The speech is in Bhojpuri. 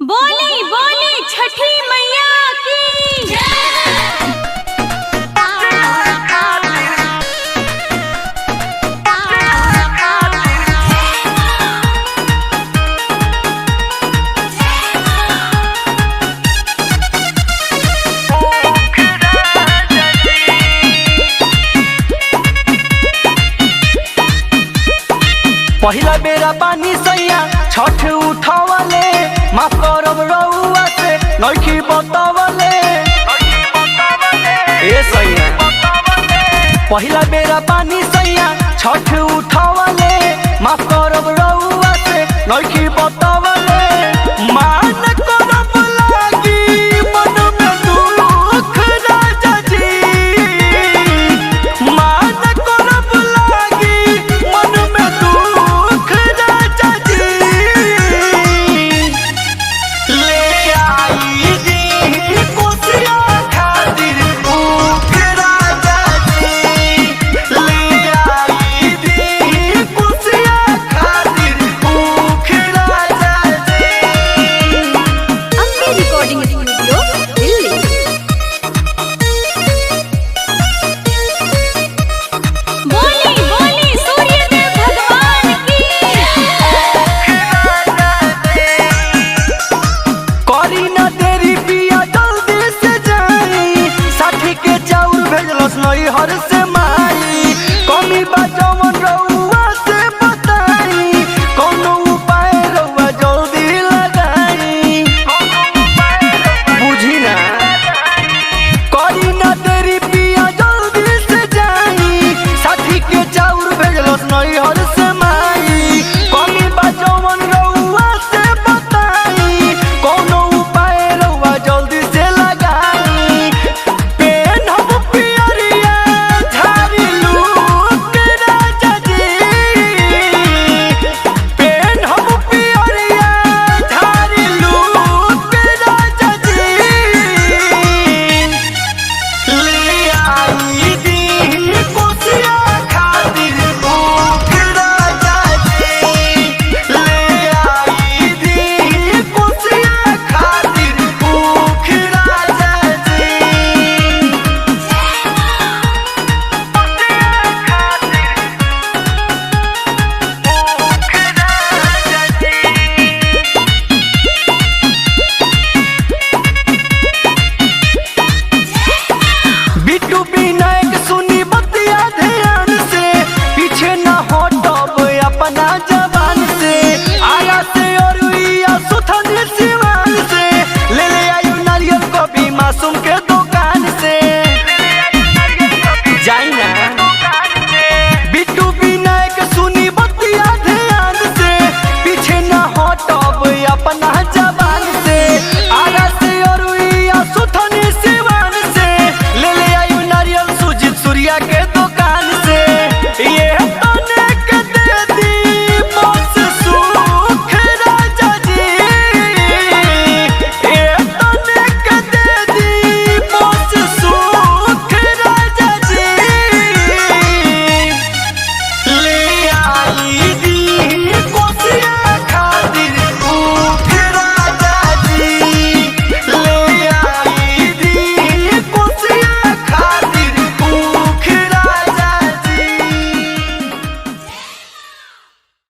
बोली बोली छठी मैया की पहिला बेरा पानी सैया छठ उठावले माफ करब रउआ से नइखी बतावले ए सैया पहिला बेरा पानी सैया छठ उठावले माफ करब रउआ से नइखी बतावले मान करब लागी मन में दुख राजा जी मान करब लागी मन में दुख राजा जी ले आई दी कुसिया खातिर भूख राजा जी ले आई दी कुसिया खातिर भूख राजा जी। Ambe recording studio Delhi. बोली बोली सूर्यदेव भगवान की करी ना देरी पिया जल्दी से जाई साठी के चाउर भेजलस नई हर से